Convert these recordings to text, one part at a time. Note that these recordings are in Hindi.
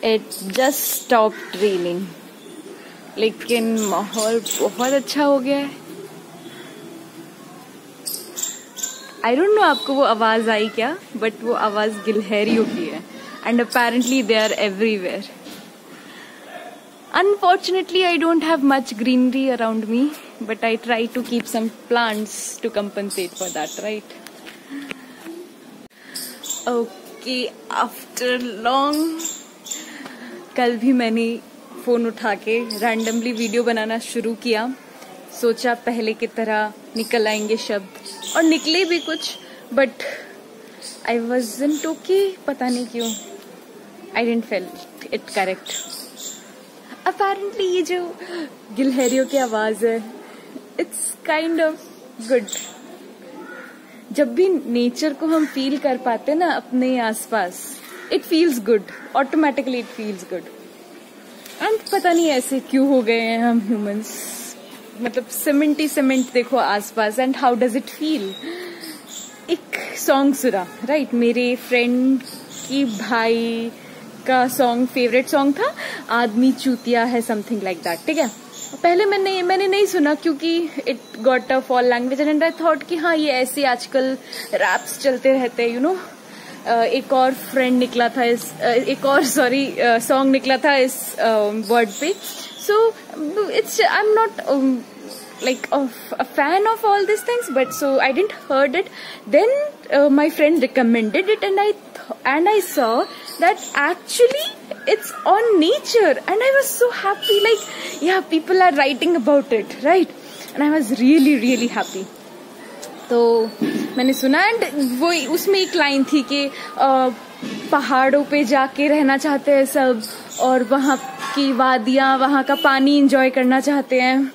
It just stopped raining. लेकिन माहौल बहुत अच्छा हो गया है. I don't know आपको वो आवाज आई क्या, बट वो आवाज गिलहरियों की है. And apparently they are everywhere. Unfortunately, I don't have much greenery around me, but I try to keep some plants to compensate for that, right? Okay, after long, कल भी मैंने फोन उठा के रैंडमली वीडियो बनाना शुरू किया. सोचा पहले की तरह निकल आएंगे शब्द, और निकले भी कुछ, बट I wasn't okay. पता नहीं क्यों. I didn't feel it correct. Apparently ये जो गिलहरियों की आवाज है, it's kind of good. जब भी नेचर को हम फील कर पाते ना अपने आसपास, it feels good. Automatically it feels good. And पता नहीं ऐसे क्यों हो गए हैं हम ह्यूमंस. मतलब सीमेंट देखो आसपास, and how does it feel? एक सॉन्ग सुना, राइट? मेरे फ्रेंड की भाई का सॉन्ग, फेवरेट सॉन्ग था, आदमी चूतिया है, समथिंग लाइक दैट. ठीक है, पहले मैंने नहीं सुना क्योंकि it got a fall language, and I thought कि हाँ ये ऐसे आजकल रैप्स चलते रहते हैं, यू नो. एक और फ्रेंड निकला था इस सॉन्ग निकला था इस वर्ड पे. So it's I am not like a fan of all these things, but so I didn't heard it. Then my friend recommended it, and I saw that actually it's on nature, and I was so happy. Like, yeah, people are writing about it, right? And I was really happy. तो मैंने सुना, एंड वो उसमें एक लाइन थी कि पहाड़ों पे जाके रहना चाहते हैं सब, और वहाँ की वादियाँ, वहाँ का पानी एंजॉय करना चाहते हैं,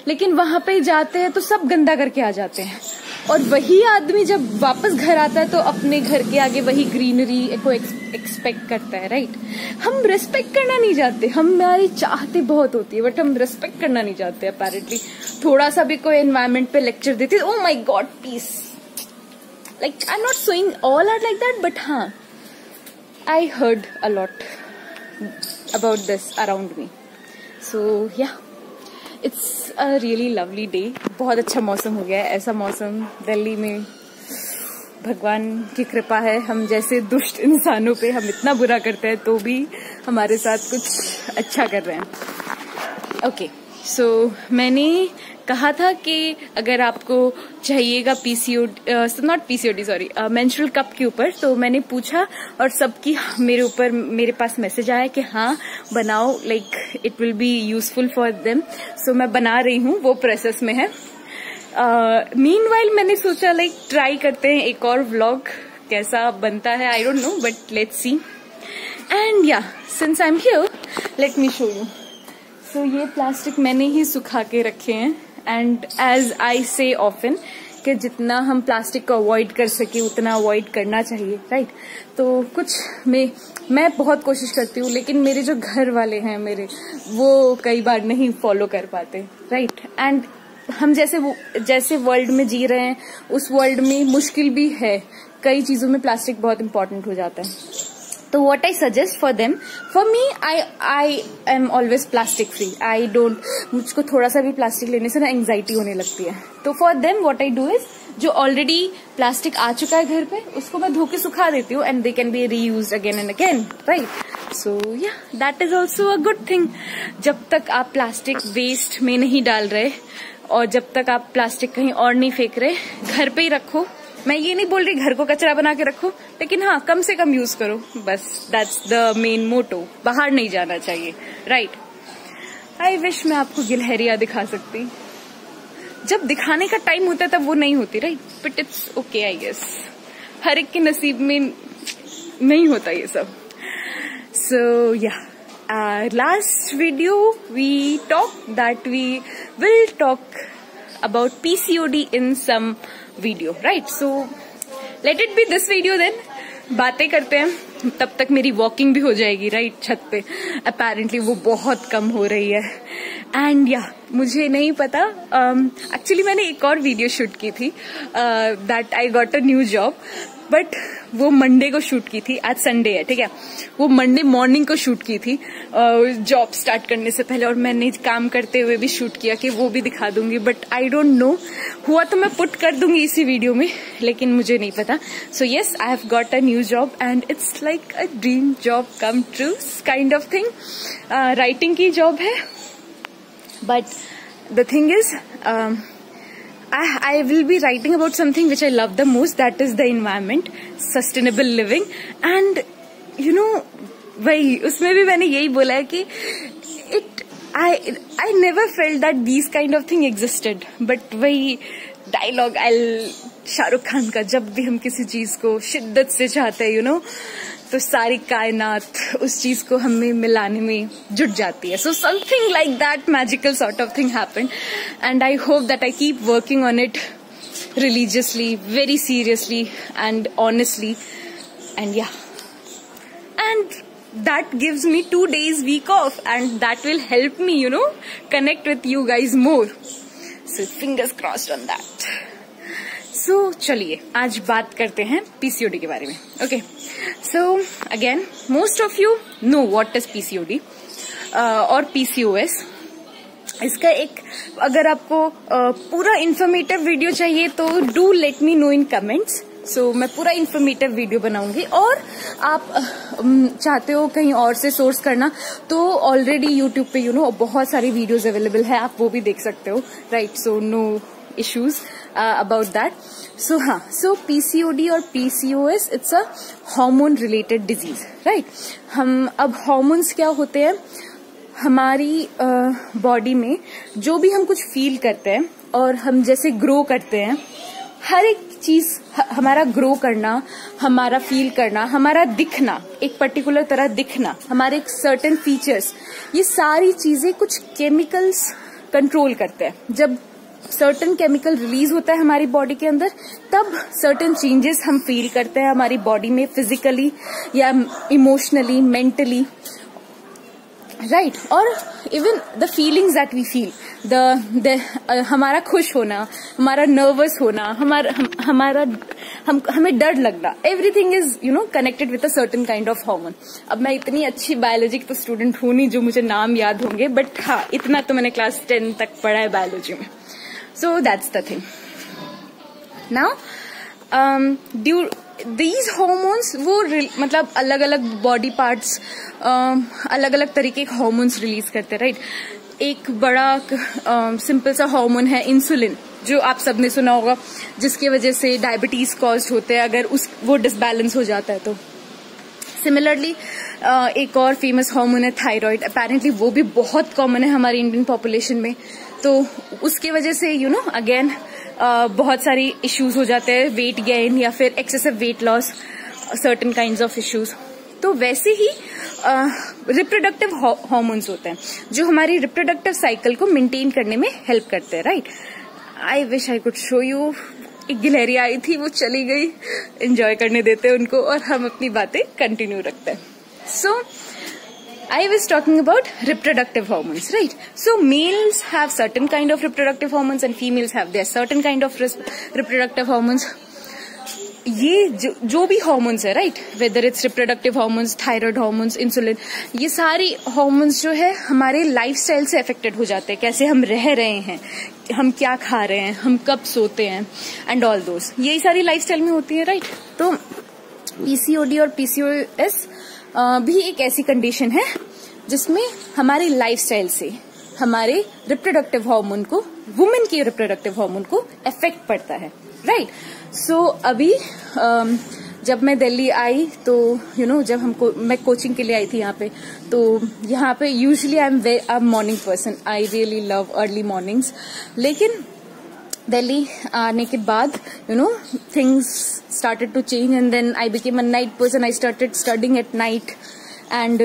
लेकिन वहां पे जाते हैं तो सब गंदा करके आ जाते हैं. और वही आदमी जब वापस घर आता है तो अपने घर के आगे वही ग्रीनरी को एक्सपेक्ट करता है, राइट? हम रिस्पेक्ट करना नहीं चाहते. हमारी चाहते बहुत होती है, बट हम रिस्पेक्ट करना नहीं चाहते. अपेरेंटली थोड़ा सा भी कोई एनवायरमेंट पे लेक्चर देते, oh my god peace. Like I am not saying all are like that, but हाँ, I heard a lot about this around me. So yeah, it's a really lovely day. बहुत अच्छा मौसम हो गया है. ऐसा मौसम दिल्ली में भगवान की कृपा है. हम जैसे दुष्ट इंसानों पे हम इतना बुरा करते हैं तो भी हमारे साथ कुछ अच्छा कर रहे हैं. ओके, सो मैंने कहा था कि अगर आपको चाहिएगा मेंस्ट्रुअल कप के ऊपर, तो मैंने पूछा और सबकी मेरे पास मैसेज आया कि हाँ बनाओ, like it will be useful for them. So मैं बना रही हूँ, वो प्रोसेस में है. मीनवाइल मैंने सोचा लाइक ट्राई करते हैं एक और व्लॉग, कैसा बनता है I don't know, but let's see. And yeah, since I am here, let me show you. So ये प्लास्टिक मैंने ही सुखा के रखे हैं, एंड एज आई से ऑफन कि जितना हम प्लास्टिक को अवॉइड कर सके उतना अवॉइड करना चाहिए, राइट? तो कुछ मैं बहुत कोशिश करती हूँ, लेकिन मेरे जो घर वाले हैं वो कई बार नहीं फॉलो कर पाते, राइट? एंड हम जैसे वर्ल्ड में जी रहे हैं, उस वर्ल्ड में मुश्किल भी है. कई चीजों में प्लास्टिक बहुत इंपॉर्टेंट हो जाता है. तो what I suggest for them, for me, I am always plastic free. मुझको थोड़ा सा भी प्लास्टिक लेने से ना एंजाइटी होने लगती है. तो for them what I do is, जो ऑलरेडी प्लास्टिक आ चुका है घर पे, उसको मैं धो के सुखा देती हूँ, and they can be reused again and again, right? So yeah, that is also a good thing. जब तक आप प्लास्टिक वेस्ट में नहीं डाल रहे, और जब तक आप प्लास्टिक कहीं और नहीं फेंक रहे, घर पे ही रखो. मैं ये नहीं बोल रही घर को कचरा बना के रखो, लेकिन हाँ कम से कम यूज करो, बस. That's the main motto. बाहर नहीं जाना चाहिए, राइट? आई विश मैं आपको गिलहरियां दिखा सकती. जब दिखाने का टाइम होता है तब वो नहीं होती, right? But it's okay, I guess हर एक के नसीब में नहीं होता ये सब. सो या, last video we talked that we will talk about PCOD in some video, right? So let it be this video then. बातें करते हैं, तब तक मेरी वॉकिंग भी हो जाएगी, राइट? छत पे अपेरेंटली वो बहुत कम हो रही है. एंड या, मुझे नहीं पता, एक्चुअली मैंने एक और वीडियो शूट की थी, that I got a new job. But वो मंडे को शूट की थी, आज संडे है, ठीक है, वो मंडे मॉर्निंग को शूट की थी जॉब स्टार्ट करने से पहले, और मैंने काम करते हुए भी शूट किया कि वो भी दिखा दूंगी, बट आई डोंट नो, हुआ तो मैं पुट कर दूंगी इसी वीडियो में, लेकिन मुझे नहीं पता. So yes, I have got a new job and it's like a dream job come true kind of thing. Writing की जॉब है, but the thing is I will be writing about something which I love the most, that is the environment, sustainable living, and you know, वही उसमें भी मैंने यही बोला है कि I never felt that these kind of thing existed, but वही डायलॉग शाहरुख खान का, जब भी हम किसी चीज को शिद्दत से चाहते हैं, you know, तो सारी कायनात उस चीज को हमें मिलाने में जुट जाती है. So something like that magical sort of thing happened, and I hope that I keep working on it religiously, very seriously and honestly, and yeah, and that gives me 2 days week off, and that will help me, you know, connect with you guys more. So fingers crossed on that. So चलिए आज बात करते हैं PCOD के बारे में. Okay, so again, most of you know what is PCOD और PCOS. इसका एक, अगर आपको पूरा इन्फॉर्मेटिव वीडियो चाहिए तो do let me know in comments. So मैं पूरा इन्फॉर्मेटिव वीडियो बनाऊंगी, और आप चाहते हो कहीं और से सोर्स करना तो ऑलरेडी यूट्यूब पे यू नो बहुत सारी वीडियोस अवेलेबल है, आप वो भी देख सकते हो, right. So no issues about that. So so PCOD और PCOS, it's a hormone related disease, right? हम अब hormones क्या होते हैं हमारी बॉडी में, जो भी हम कुछ फील करते हैं और हम जैसे ग्रो करते हैं, हर एक चीज हमारा ग्रो करना, हमारा फील करना, हमारा दिखना, एक पर्टिकुलर तरह दिखना, हमारे एक सर्टेन फीचर्स, ये सारी चीजें कुछ केमिकल्स कंट्रोल करते हैं. जब सर्टेन केमिकल रिलीज होता है हमारी बॉडी के अंदर, तब सर्टेन चेंजेस हम फील करते हैं हमारी बॉडी में, फिजिकली या इमोशनली, मेंटली, राइट. और even the feelings that we feel, हमारा खुश होना, हमारा नर्वस होना, हमें डर लगना, everything is you know connected with a certain kind of hormone. अब मैं इतनी अच्छी बायोलॉजी की तो स्टूडेंट हूं नहीं जो मुझे नाम याद होंगे, बट हाँ, इतना तो मैंने क्लास 10 तक पढ़ा है बायोलॉजी में. So that's the thing. Now, these hormones वो मतलब अलग अलग बॉडी पार्ट्स अलग अलग तरीके के हॉर्मोन्स रिलीज करते हैं, राइट. एक बड़ा सिंपल सा हार्मोन है इंसुलिन, जो आप सबने सुना होगा, जिसकी वजह से डायबिटीज कॉज होते हैं अगर वो डिसबैलेंस हो जाता है तो. सिमिलरली एक और फेमस हार्मोन है थायराइड, अपेरेंटली वो भी बहुत कॉमन है हमारी इंडियन पॉपुलेशन में, तो उसकी वजह से यू नो अगेन बहुत सारी इश्यूज हो जाते हैं, वेट गेन या फिर excessive weight loss, certain kinds of issues. तो वैसे ही रिप्रोडक्टिव हार्मोन्स होते हैं जो हमारी रिप्रोडक्टिव साइकिल को मेंटेन करने में हेल्प करते हैं, right. I wish I could show you. एक गिलहरी आई थी, वो चली गई, एंजॉय करने देते हैं उनको और हम अपनी बातें कंटिन्यू रखते हैं. सो I was talking about reproductive hormones, right? So males have certain kind of reproductive hormones and females have their certain kind of reproductive hormones. ये जो भी hormones है, right? Whether it's reproductive hormones, thyroid hormones, insulin, ये सारी hormones जो है हमारे lifestyle से affected हो जाते हैं, कैसे हम रह रहे हैं, हम क्या खा रहे हैं, हम कब सोते हैं, and all those. यही सारी lifestyle में होती है, right? तो PCOD और PCOS भी एक ऐसी कंडीशन है जिसमें हमारी लाइफस्टाइल से हमारे रिप्रोडक्टिव हार्मोन को, वुमेन के रिप्रोडक्टिव हार्मोन को इफेक्ट पड़ता है, राइट. सो अभी जब मैं दिल्ली आई तो यू नो जब मैं कोचिंग के लिए आई थी यहाँ पे, तो यहाँ पे usually I am morning person, I really love early mornings. लेकिन दिल्ली आने के बाद you know things started to change and then I became a night person. I started studying at night and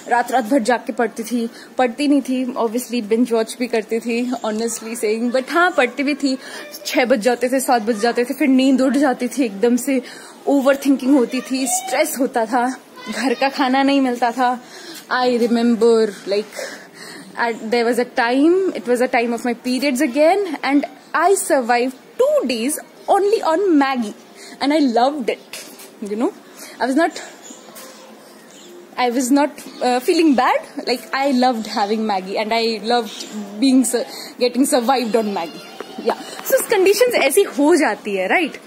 रात भर जाग के पढ़ती नहीं थी, obviously binge watch भी करती थी, honestly saying, but हाँ पढ़ती भी थी. 6 बज जाते थे, 7 बज जाते थे, फिर नींद उड़ जाती थी एकदम से, ओवर थिंकिंग होती थी, स्ट्रेस होता था, घर का खाना नहीं मिलता था. I remember like there was a time, it was a time of my periods again and I survived 2 days only on Maggie. and I loved it. You know, I was not feeling bad. Like I loved having Maggi and I loved getting survived on Maggi. Yeah. So conditions ऐसी हो जाती है, right?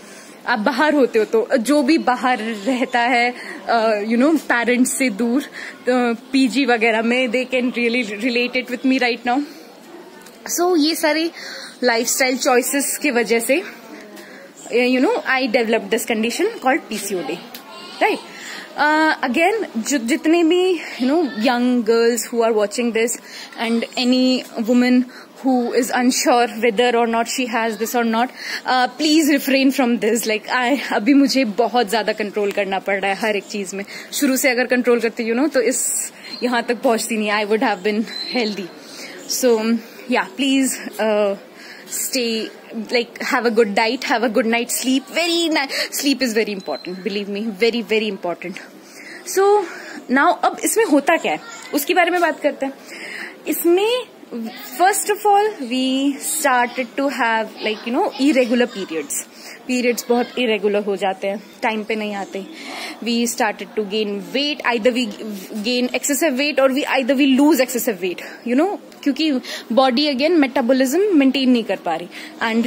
आप बाहर होते हो तो जो भी बाहर रहता है पेरेंट्स से दूर पीजी वगैरह में, they can really relate it with me right now. So ये सारी लाइफस्टाइल चॉइसेस की वजह से I develop this condition called PCOD, right. Again जितने भी young girls who are watching this and any woman who is unsure whether or not she has this or not, please refrain from this. Like अभी मुझे बहुत ज्यादा कंट्रोल करना पड़ रहा है हर एक चीज में. शुरू से अगर कंट्रोल करती तो यहाँ तक पहुंचती नहीं. I would have been healthy. So yeah, please stay, like have a good diet, have a good night's sleep. Sleep is very important, believe me, very very important. So now अब इसमें होता क्या है उसके बारे में बात करते हैं. इसमें first of all we started to have like irregular periods बहुत irregular हो जाते हैं, टाइम पे नहीं आते. We started to gain weight, either we gain excessive weight or either we lose excessive weight, क्योंकि बॉडी अगेन मेटाबॉलिज्म मेंटेन नहीं कर पा रही. एंड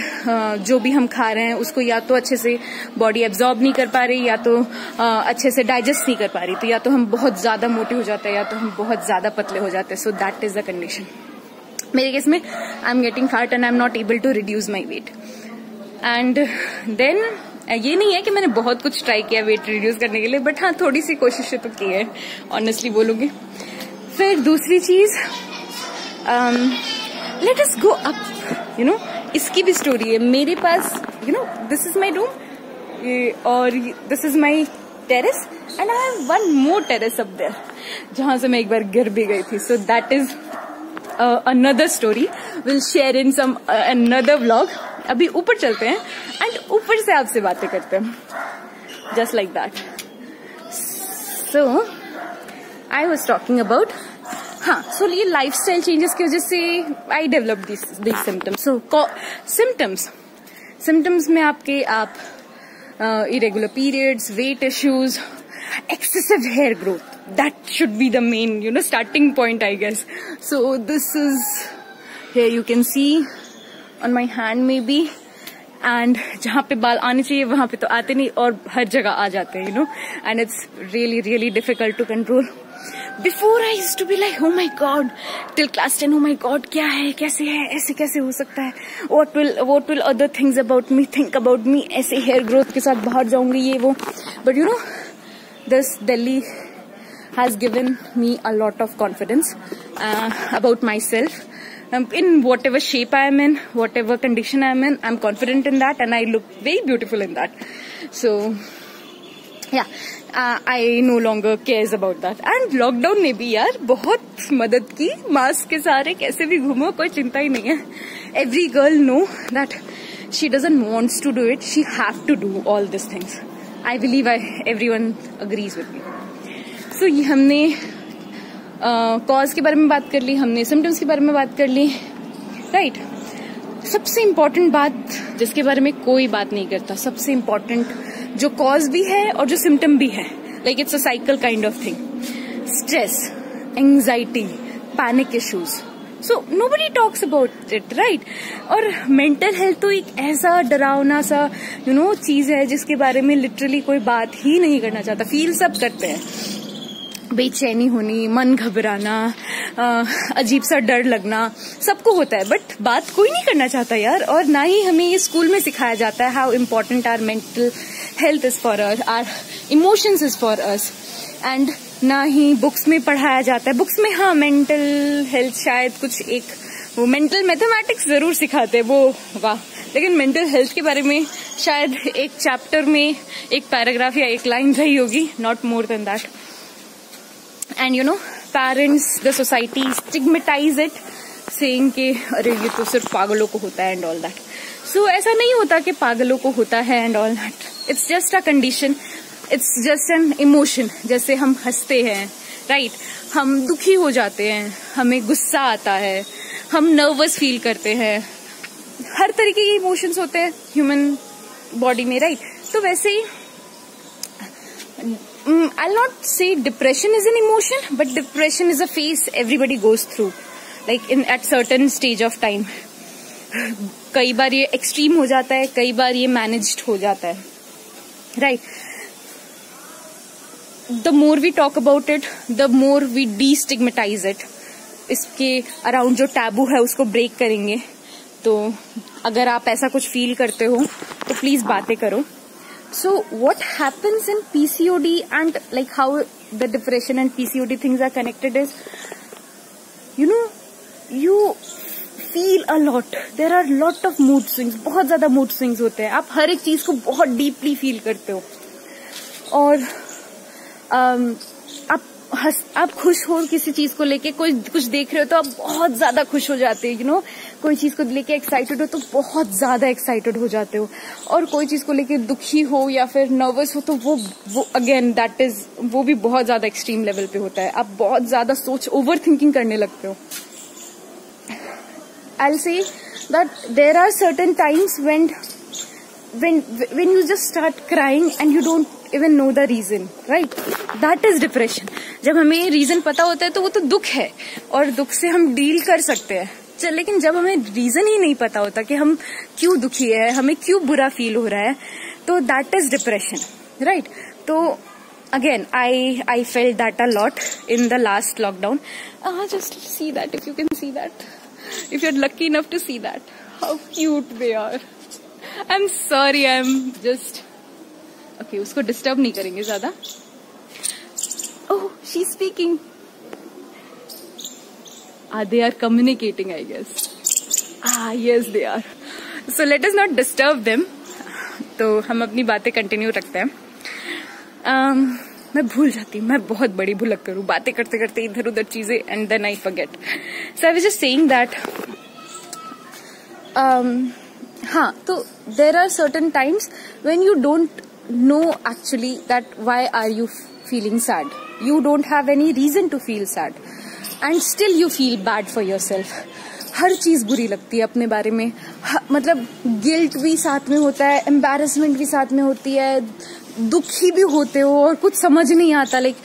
जो भी हम खा रहे हैं उसको या तो अच्छे से बॉडी एब्जॉर्ब नहीं कर पा रही, या तो अच्छे से डाइजेस्ट नहीं कर पा रही. तो या तो हम बहुत ज्यादा मोटे हो जाते हैं या तो हम बहुत ज्यादा पतले हो जाते हैं. So that is the condition. मेरे केस में I am getting fat and I am not able to reduce my weight. And then ये नहीं है कि मैंने बहुत कुछ ट्राई किया वेट रिड्यूस करने के लिए, बट हाँ थोड़ी सी कोशिशें तो की है, ऑनेस्टली बोलूंगी. फिर दूसरी चीज, लेट अस गो अप. इसकी भी स्टोरी है मेरे पास. दिस इज माई रूम और this is my terrace and I have one more terrace up there जहां से मैं एक बार गिर भी गई थी. So that is another story. We'll share in some another vlog. अभी ऊपर चलते हैं एंड ऊपर से आपसे बातें करते हैं, just like that. So I was talking about so ये lifestyle changes की वजह से I developed these symptoms. So symptoms में आपके irregular periods, weight issues, excessive hair growth. That should be the main, starting point, I guess. So this is, here you can see on my hand maybe, and जहाँ पे बाल आने चाहिए वहाँ पे तो आते नहीं और हर जगह आ जाते हैं, and it's really really difficult to control. Before I used to be like, oh my god, till class 10, oh my god, क्या है, कैसे है, ऐसे कैसे हो सकता है, what will other things about me think about me, ऐसे hair growth के साथ बाहर जाऊंगी ये वो. But this Delhi has given me a lot of confidence about myself. In whatever shape I am in, whatever condition I am in, I'm confident in that and I look very beautiful in that. So yeah, I no longer cares about that. And lockdown ने भी यार बहुत मदद की. मास्क के सारे कैसे भी घूमो कोई चिंता ही नहीं है. Every girl know that she doesn't want to do it, she have to do all these things. I believe everyone agrees with me. So ये हमने कॉज के बारे में बात कर ली, हमने सिम्टम्स के बारे में बात कर ली, राइट. सबसे इम्पोर्टेंट बात जिसके बारे में कोई बात नहीं करता, सबसे इम्पोर्टेंट जो कॉज भी है और जो सिम्टम भी है, like it's a cycle kind of thing. Stress, anxiety, panic issues. So nobody talks about it, right? और मेंटल हेल्थ तो एक ऐसा डरावना सा चीज है जिसके बारे में लिटरली कोई बात ही नहीं करना चाहता. फील सब करते हैं, बेचैनी होनी, मन घबराना, अजीब सा डर लगना, सबको होता है, बट बात कोई नहीं करना चाहता यार. और ना ही हमें ये स्कूल में सिखाया जाता है how important our mental health is for us, our emotions is for us. And ना ही बुक्स में पढ़ाया जाता है. बुक्स में मेंटल हेल्थ शायद कुछ एक वो मेंटल मैथमेटिक्स जरूर सिखाते हैं, वो वाह, लेकिन मेंटल हेल्थ के बारे में शायद एक चैप्टर में एक पैराग्राफ या एक लाइन रही होगी, not more than that. And parents, the society stigmatise it, saying कि अरे ये तो सिर्फ पागलों को होता है एंड ऑल दैट. सो ऐसा नहीं होता कि पागलों को होता है and all that. It's just a condition, it's just an emotion. जैसे हम हंसते हैं, राइट, हम दुखी हो जाते हैं, हमें गुस्सा आता है, हम नर्वस फील करते हैं, हर तरीके के इमोशंस होते हैं ह्यूमन बॉडी में, राइट. तो वैसे ही I'll not say depression is an emotion, but depression is a phase everybody goes through, like at certain stage of time. कई बार ये एक्सट्रीम हो जाता है, कई बार ये मैनेज्ड हो जाता है, right. The more we talk about it, the more we destigmatize it. इसके अराउंड जो टैबू है उसको ब्रेक करेंगे. तो अगर आप ऐसा कुछ फील करते हो तो प्लीज बातें करो. So what happens in PCOD and like how the depression and PCOD things are connected is, you know, you feel a lot. There are lot of mood swings. बहुत ज्यादा mood swings होते हैं. आप हर एक चीज को बहुत डीपली फील करते हो. और आप खुश हो किसी चीज को लेके, कोई कुछ देख रहे हो तो आप बहुत ज्यादा खुश हो जाते हो. यू नो, कोई चीज को लेके एक्साइटेड हो तो बहुत ज्यादा एक्साइटेड हो जाते हो. और कोई चीज को लेके दुखी हो या फिर नर्वस हो तो वो अगेन दैट इज, वो भी बहुत ज्यादा एक्सट्रीम लेवल पे होता है. आप बहुत ज्यादा ओवर थिंकिंग करने लगते हो. I'll say that there are certain times when you just start crying and you don't even know the reason, right? That is depression. जब हमें रीजन पता होता है तो वो तो दुख है और दुख से हम डील कर सकते हैं. लेकिन जब हमें रीजन ही नहीं पता होता कि हम क्यों दुखी है, हमें क्यों बुरा फील हो रहा है, तो दैट इज डिप्रेशन, राइट? तो again, I felt that a lot in the last lockdown. Just see that, if you can see that. If you're lucky enough to see that, how cute they are. I'm sorry, I'm just okay. उसको डिस्टर्ब नहीं करेंगे ज्यादा. Oh, she's speaking. They are communicating, I guess. Yes, they are. So let us not disturb them. तो हम अपनी बातें कंटिन्यू रखते हैं. मैं भूल जाती हूँ, मैं बहुत बड़ी भुलक करूँ बातें करते करते इधर उधर चीजें, and then I forget. So I was just saying that हाँ, तो there are certain times when you don't know actually that why are you feeling sad. You don't have any reason to feel sad and still you feel bad for yourself. हर चीज बुरी लगती है अपने बारे में. मतलब गिल्ट भी साथ में होता है, एम्बैरेसमेंट भी साथ में होती है, दुखी भी होते हो और कुछ समझ नहीं आता. लाइक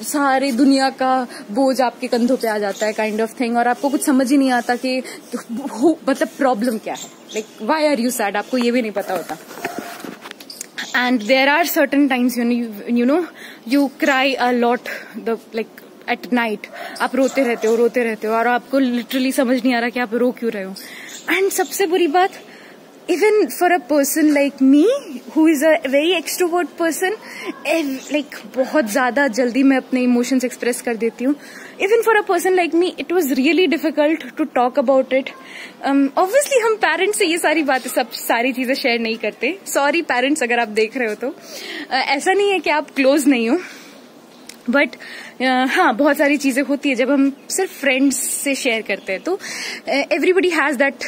सारी दुनिया का बोझ आपके कंधों पे आ जाता है, काइंड ऑफ थिंग. और आपको कुछ समझ ही नहीं आता कि मतलब प्रॉब्लम क्या है, like why are you sad, आपको ये भी नहीं पता होता. And there are certain times you know you cry a lot, the like at night. आप रोते रहते हो और आपको लिटरली समझ नहीं आ रहा कि आप रो क्यों रहे हो. एंड सबसे बुरी बात, even for a person like me who is a very extrovert person, like बहुत ज्यादा जल्दी मैं अपने emotions express कर देती हूँ. Even for a person like me, it was really difficult to talk about it. Obviously हम parents से ये सारी बातें, सारी चीजें share नहीं करते. Sorry parents अगर आप देख रहे हो तो. ऐसा नहीं है कि आप close नहीं हो, बट हाँ, बहुत सारी चीजें होती है जब हम सिर्फ फ्रेंड्स से शेयर करते हैं. तो everybody has that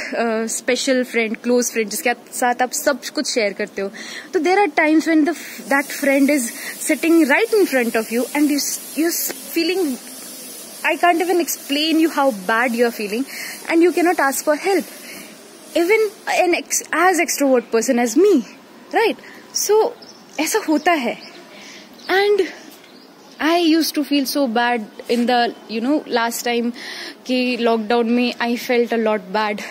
special friend, close friend, जिसके साथ आप सब कुछ शेयर करते हो. तो there are times when that friend is sitting right in front of you and you feeling, I can't even explain you how bad you are feeling, and you cannot ask for help. Even as extrovert person as me, right? So ऐसा होता है. And I used to feel so bad in the, last time कि lockdown में I felt a lot bad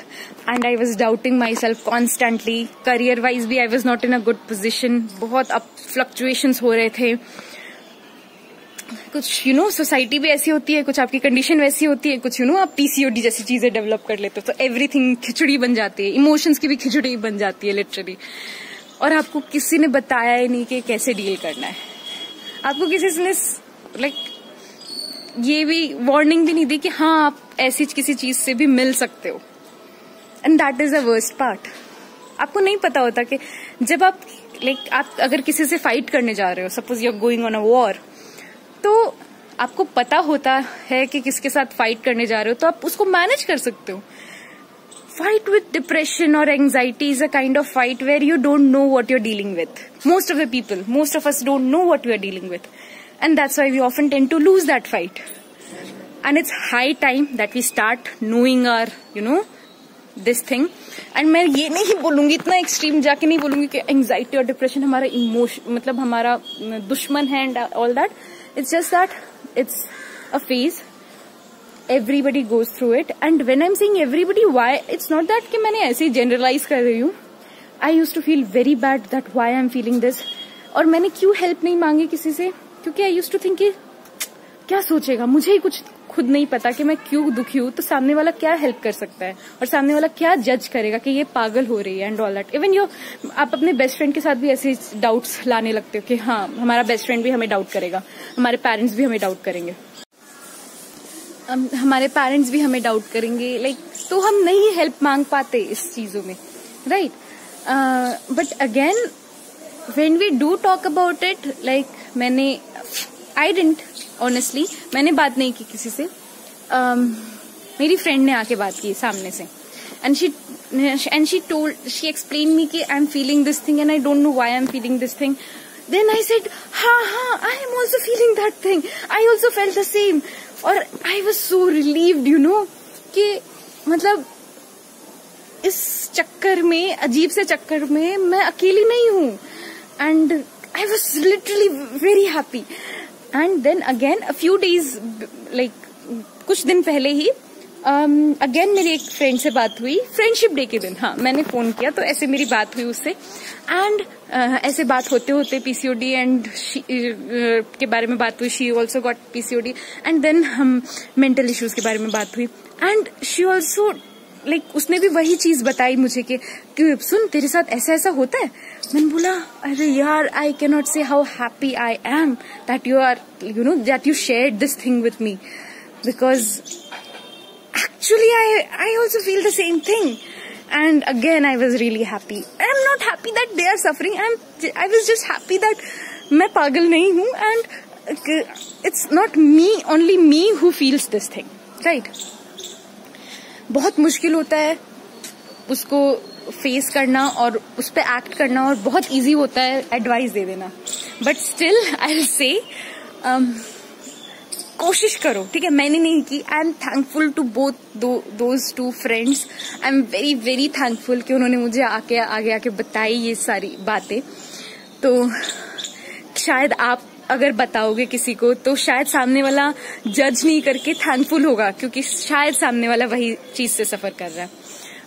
and I was doubting myself constantly. Career wise भी I was not in a good position. बहुत up fluctuations हो रहे थे. कुछ सोसाइटी भी ऐसी होती है, कुछ आपकी कंडीशन वैसी होती है, कुछ आप PCOD जैसी चीजें डेवलप कर लेते हो तो एवरीथिंग खिचड़ी बन जाती है. इमोशंस की भी खिचड़ी बन जाती है लिटरली. और आपको किसी ने बताया ही नहीं कि कैसे डील करना है. आपको किसी ने ये भी वार्निंग भी नहीं दी कि हाँ आप ऐसी किसी चीज से भी मिल सकते हो. And that is the worst part. आपको नहीं पता होता कि जब आप आप अगर किसी से फाइट करने जा रहे हो, suppose you are going on a war, तो आपको पता होता है कि किसके साथ फाइट करने जा रहे हो तो आप उसको मैनेज कर सकते हो. Fight with depression or anxiety is a kind of fight where you don't know what you're dealing with. Most of us don't know what we are dealing with. And that's why we often tend to lose that fight. And it's high time that we start knowing our, this thing. And मैं ये नहीं बोलूंगी, इतना एक्सट्रीम जाके नहीं बोलूंगी कि एंग्जाइटी और डिप्रेशन हमारा इमोशन मतलब हमारा दुश्मन है and all that. It's just that it's a phase, everybody goes through it. And when I'm saying everybody, why, it's not that कि मैंने ऐसे ही generalize कर रही हूँ. I used to feel very bad that why I'm feeling this. और मैंने क्यों help नहीं मांगी किसी से, क्योंकि I used to think कि क्या सोचेगा, मुझे ही कुछ खुद नहीं पता कि मैं क्यों दुखी हूँ, तो सामने वाला क्या हेल्प कर सकता है और सामने वाला क्या जज करेगा कि ये पागल हो रही है एंड ऑल दैट। इवन आप अपने बेस्ट फ्रेंड के साथ भी ऐसे डाउट्स लाने लगते हो कि हाँ हमारा बेस्ट फ्रेंड भी हमें डाउट करेगा, हमारे पेरेंट्स भी हमें डाउट करेंगे, हमारे पेरेंट्स भी हमें डाउट करेंगे, लाइक तो हम नहीं हेल्प मांग पाते इस चीजों में, right. But again when we do talk about it, like मैंने आई डिडंट ऑनेस्टली मैंने बात नहीं की किसी से, मेरी फ्रेंड ने आके बात की सामने से एंड शी एक्सप्लेन मी कि I am feeling this thing and I don't know why I am feeling this thing. Then I said, हाँ, I am also feeling that thing. I also felt the same. और I was so relieved, you know, कि मतलब इस चक्कर में, अजीब से चक्कर में मैं अकेली नहीं हूँ. And I was literally very happy. And then again, a few days, like कुछ दिन पहले ही अगेन मेरी एक फ्रेंड से बात हुई, फ्रेंडशिप डे के दिन. हाँ, मैंने फोन किया तो ऐसे मेरी बात हुई उससे एंड ऐसे बात होते होते पीसीओडी एंड के बारे में बात हुई. She also got PCOD and then हम मेंटल इश्यूज के बारे में बात हुई एंड शी ऑल्सो लाइक उसने भी वही चीज बताई मुझे कि सुन तेरे साथ ऐसा ऐसा होता है. मैंने बोला अरे यार, I can not say how happy I am that you are you know that you shared this thing with me, because actually I also feel the same thing. And again I was really happy. I'm not happy that they are suffering. I was just happy that मैं पागल नहीं हूँ and it's not me, only me who feels this thing, right? बहुत मुश्किल होता है उसको फेस करना और उस पे एक्ट करना और बहुत इजी होता है एडवाइस दे देना. But still I will say कोशिश करो, ठीक है. मैंने नहीं की. I am thankful to both those two friends. I am very very thankful कि उन्होंने मुझे आगे आके बताई ये सारी बातें. तो शायद आप अगर बताओगे किसी को तो शायद सामने वाला जज नहीं करके थैंकफुल होगा, क्योंकि शायद सामने वाला वही चीज से सफर कर रहा है.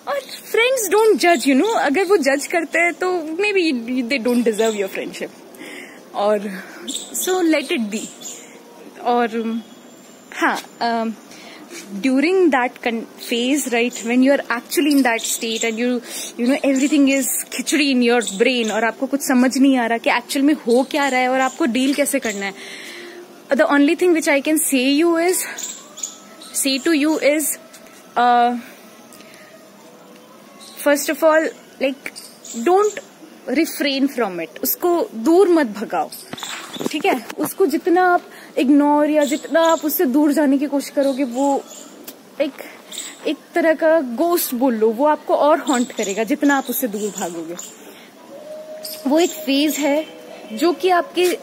और फ्रेंड्स डोंट जज, यू नो. अगर वो जज करते हैं तो may be they don't deserve your friendship. और सो लेट इट बी. और हाँ, during that phase, right, when you are actually in that state and you know everything is khichdi in your brain और आपको कुछ समझ नहीं आ रहा कि एक्चुअल में हो क्या रहा है और आपको डील कैसे करना है. The only thing which I can say to you is first of all, like, don't refrain from it. उसको दूर मत भगाओ, ठीक है. उसको जितना आप इग्नोर या जितना आप उससे दूर जाने की कोशिश करोगे, वो एक तरह का गोस्ट बोल लो, वो आपको और हॉन्ट करेगा जितना आप उससे दूर भागोगे. वो एक फेज है जो कि आपके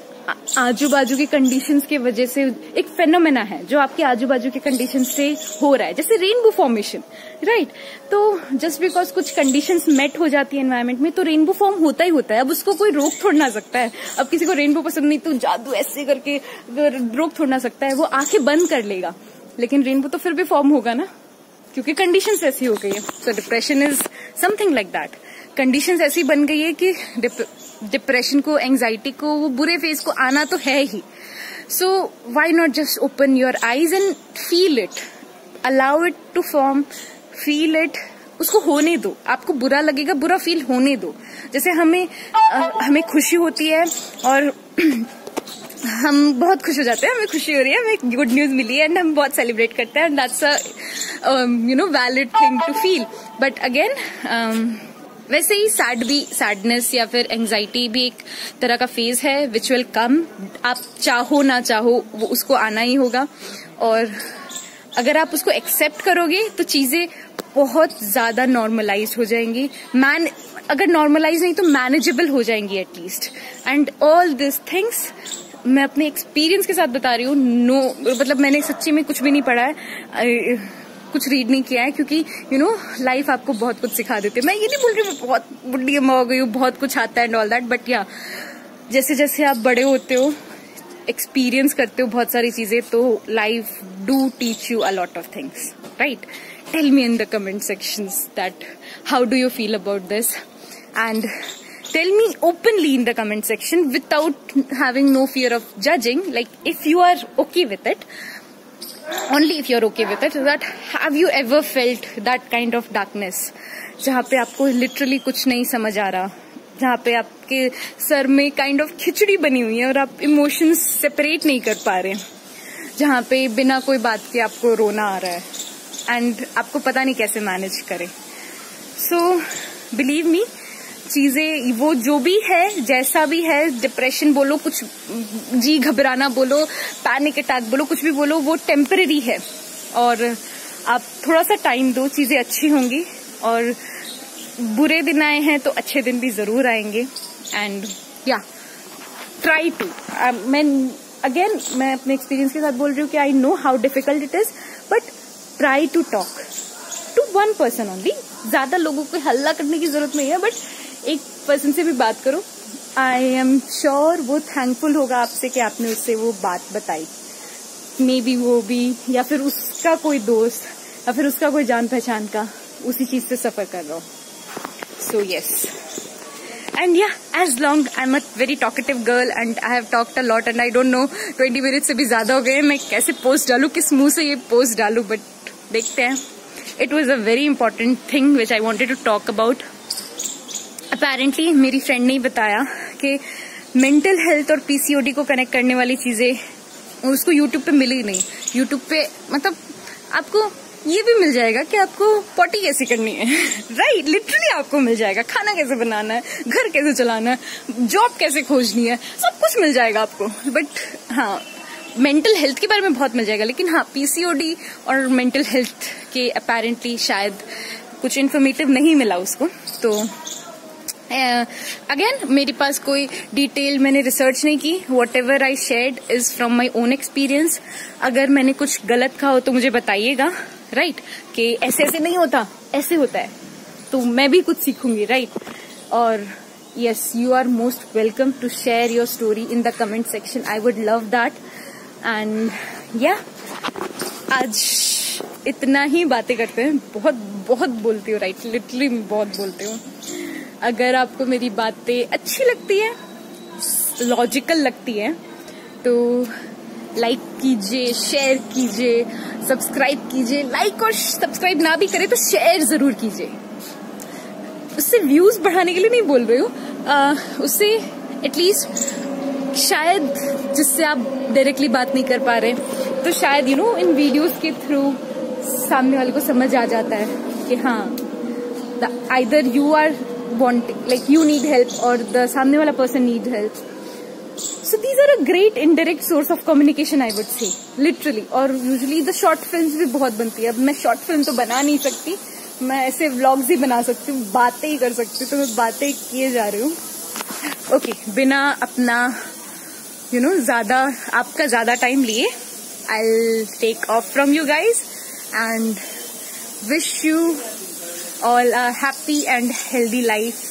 आजू बाजू की कंडीशंस की वजह से एक फेनोमेना है जो आपके आजू बाजू के कंडीशंस से हो रहा है, जैसे रेनबो फॉर्मेशन, राइट. तो जस्ट बिकॉज कुछ कंडीशंस मेट हो जाती है एनवायरमेंट में तो रेनबो फॉर्म होता ही होता है. अब उसको कोई रोक थोड़ ना सकता है. अब किसी को रेनबो पसंद नहीं तो जादू ऐसे करके रोक थोड़ ना सकता है, वो आंखें बंद कर लेगा, लेकिन रेनबो तो फिर भी फॉर्म होगा ना, क्योंकि कंडीशंस ऐसी हो गई है. सो depression is something like that. Conditions ऐसी बन गई है कि डिप्रेशन को, एंजाइटी को, वो बुरे फेज को आना तो है ही. So why not just open your eyes and feel it, allow it to form, feel it. उसको होने दो. आपको बुरा लगेगा, बुरा फील होने दो. जैसे हमें खुशी होती है और हम बहुत खुश हो जाते हैं, हमें खुशी हो रही है, हमें गुड न्यूज मिली है एंड हम बहुत सेलिब्रेट करते हैं. And that's a you know valid thing to feel. But again वैसे ही सैडनेस या फिर एंजाइटी भी एक तरह का फेज है विच विल कम. आप चाहो ना चाहो वो उसको आना ही होगा. और अगर आप उसको एक्सेप्ट करोगे तो चीजें बहुत ज्यादा नॉर्मलाइज हो जाएंगी. अगर नॉर्मलाइज नहीं तो मैनेजेबल हो जाएंगी at least. And all this things मैं अपने एक्सपीरियंस के साथ बता रही हूँ. मतलब मैंने सच्ची में कुछ भी नहीं पढ़ा है. कुछ रीड नहीं किया है, क्योंकि लाइफ आपको बहुत कुछ सिखा देती है। मैं ये नहीं बोल रही मैं बहुत बुढ़ी अम्मा हो गई हूँ, बहुत कुछ आता है एंड ऑल दैट, बट या जैसे जैसे आप बड़े होते हो, एक्सपीरियंस करते हो बहुत सारी चीजें, तो life do teach you a lot of things, right? Tell me in the comment sections that how do you feel about this, and tell me openly in the comment section without having no fear of judging, like if you are okay with it, only if you're okay with it, that have you ever felt that kind of darkness जहाँ पे आपको literally कुछ नहीं समझ आ रहा, जहाँ पे आपके सर में काइंड ऑफ खिचड़ी बनी हुई है और आप इमोशंस सेपरेट नहीं कर पा रहे, जहाँ पे बिना कोई बात के आपको रोना आ रहा है एंड आपको पता नहीं कैसे मैनेज करें। सो बिलीव मी, चीजें वो जो भी है, जैसा भी है, डिप्रेशन बोलो, कुछ जी घबराना बोलो, पैनिक अटैक बोलो, कुछ भी बोलो, वो टेम्पररी है और आप थोड़ा सा टाइम दो, चीजें अच्छी होंगी। और बुरे दिन आए हैं तो अच्छे दिन भी जरूर आएंगे। एंड या ट्राई टू, मैं अपने एक्सपीरियंस के साथ बोल रही हूँ कि I know how difficult it is, but try to talk to one person only. ज्यादा लोगों को हल्ला करने की जरूरत नहीं है, बट एक पर्सन से भी बात करो। आई एम श्योर वो थैंकफुल होगा आपसे कि आपने उससे वो बात बताई। मे बी वो भी, या फिर उसका कोई दोस्त, या फिर उसका कोई जान पहचान का उसी चीज से सफर कर रहा हो। So yes, and yeah as long I am a very talkative girl and I have talked a lot and I don't know 20 minute से भी ज्यादा हो गए। मैं कैसे पोस्ट डालू, किस मुंह से ये पोस्ट डालू, बट देखते हैं। It was a very important thing which I wanted to talk about. Apparently मेरी फ्रेंड ने बताया कि मेंटल हेल्थ और पीसीओडी को कनेक्ट करने वाली चीजें उसको यूट्यूब पे मिली नहीं। यूट्यूब पे मतलब आपको ये भी मिल जाएगा कि आपको पॉटी कैसे करनी है, राइट? लिटरली आपको मिल जाएगा, खाना कैसे बनाना है, घर कैसे चलाना है, जॉब कैसे खोजनी है, सब कुछ मिल जाएगा आपको। बट हाँ, मेंटल हेल्थ के बारे में बहुत मिल जाएगा, लेकिन हाँ, पीसीओडी और मेंटल हेल्थ के अपेरेंटली शायद कुछ इन्फॉर्मेटिव नहीं मिला उसको। तो अगेन मेरे पास कोई डिटेल मैंने रिसर्च नहीं की। What ever I shared is from my own experience. अगर मैंने कुछ गलत कहा हो तो मुझे बताइएगा, राइट? कि ऐसे ऐसे नहीं होता, ऐसे होता है, तो मैं भी कुछ सीखूंगी, राइट? और yes, you are most welcome to share your story in the comment section. I would love that. And yeah आज इतना ही बातें करते हैं। बहुत बहुत बोलती हूँ, राइट? लिटरली बहुत बोलती हूँ। अगर आपको मेरी बातें अच्छी लगती है, लॉजिकल लगती है, तो लाइक कीजिए, शेयर कीजिए, सब्सक्राइब कीजिए। लाइक और सब्सक्राइब ना भी करे तो शेयर जरूर कीजिए। उससे व्यूज बढ़ाने के लिए नहीं बोल रही हूँ, उससे एटलीस्ट शायद जिससे आप डायरेक्टली बात नहीं कर पा रहे, तो शायद इन वीडियोस के थ्रू सामने वाले को समझ आ जाता है कि हाँ, either you are wanting, like you need help, or the सामने वाला person need help. So these are a great indirect source of communication, I would say, literally. और usually the short films भी बहुत बनती है। अब मैं short film तो बना नहीं सकती, मैं ऐसे vlogs ही बना सकती हूँ, बातें ही कर सकती हूँ, तो मैं बातें किए जा रही हूँ। Okay, बिना अपना आपका ज्यादा टाइम लिए, I'll take off from you guys and wish you all a happy and healthy life.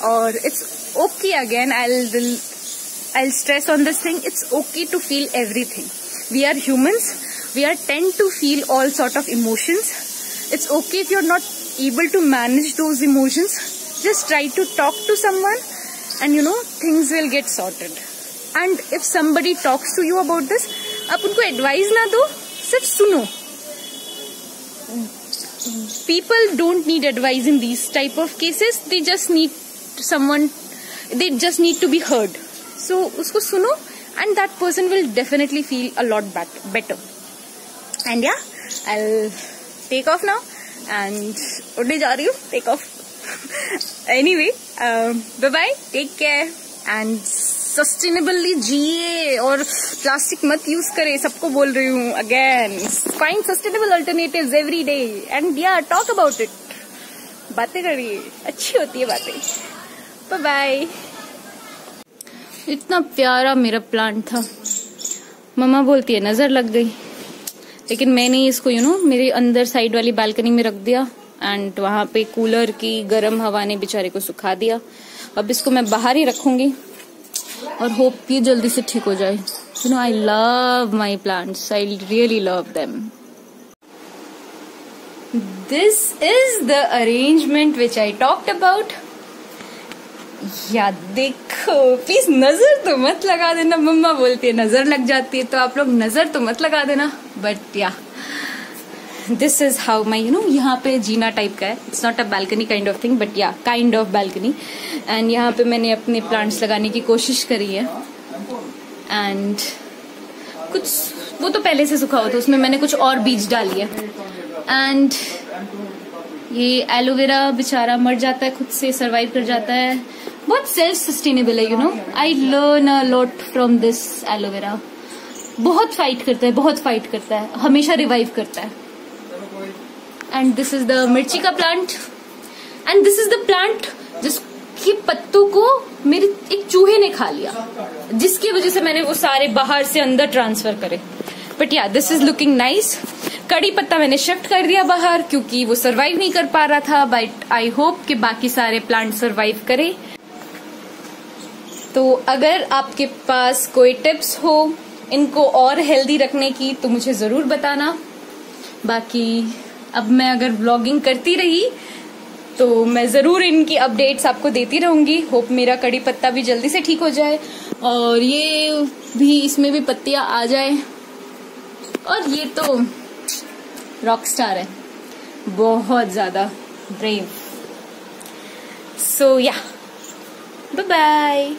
Or it's okay, again I'll stress on this thing, it's okay to feel everything. We are humans, we are tend to feel all sort of emotions. It's okay if you're not able to manage those emotions, just try to talk to someone and things will get sorted. And if somebody talks to you about this, आप उनको advice ना दो, सिर्फ सुनो। People don't need advice in these type of cases. They just need to be heard. So usko suno and that person will definitely feel a lot better. And yeah, I'll take off now and उड़ने जा रही हूँ, take off. Anyway, bye bye, take care and sustainably जिए और प्लास्टिक मत यूज करे, सबको बोल रही हूँ again. Find sustainable alternatives every day and yeah talk about it. बातें करिए, अच्छी होती है बातें। Bye bye. इतना प्यारा मेरा प्लांट था, मम्मा बोलती है नजर लग गई। लेकिन मैंने इसको मेरे अंदर साइड वाली बालकनी में रख दिया एंड वहां पे कूलर की गर्म हवा ने बेचारे को सुखा दिया। अब इसको मैं बाहर ही रखूंगी और होप ये जल्दी से ठीक हो जाए। I love my plants, I really love them. This is the arrangement which I talked about. या देखो, प्लीज नजर तो मत लगा देना, मम्मा बोलती है नजर लग जाती है, तो आप लोग नजर तो मत लगा देना। बट या दिस इज हाउ माई यहाँ पे जीना टाइप का है। It's not a balcony kind of thing, but या काइंड ऑफ बालकनी। एंड यहाँ पे मैंने अपने प्लांट्स लगाने की कोशिश करी है एंड कुछ वो तो पहले से सूखा हुआ था, उसमें मैंने कुछ और बीज डाली है। एंड ये एलोवेरा बेचारा मर जाता है, खुद से सरवाइव कर जाता है, बहुत सेल्फ सस्टेनेबल है। I learn a lot from this aloe vera. बहुत फाइट करता है, हमेशा रिवाइव करता है। एंड दिस इज द मिर्ची का plant and this is the plant जिसके पत्तों को मेरे एक चूहे ने खा लिया, जिसकी वजह से मैंने वो सारे बाहर से अंदर ट्रांसफर करे। बट या दिस इज लुकिंग नाइस। कड़ी पत्ता मैंने शिफ्ट कर दिया बाहर क्योंकि वो सरवाइव नहीं कर पा रहा था, बट आई होप कि बाकी सारे प्लांट सरवाइव करे। तो अगर आपके पास कोई टिप्स हो इनको और हेल्दी रखने की तो मुझे जरूर बताना। बाकी अब मैं अगर व्लॉगिंग करती रही तो मैं जरूर इनकी अपडेट्स आपको देती रहूंगी। होप मेरा कड़ी पत्ता भी जल्दी से ठीक हो जाए और ये भी, इसमें भी पत्तियां आ जाए। और ये तो रॉक स्टार है, बहुत ज्यादा ब्रेव। सो या बाय बाय।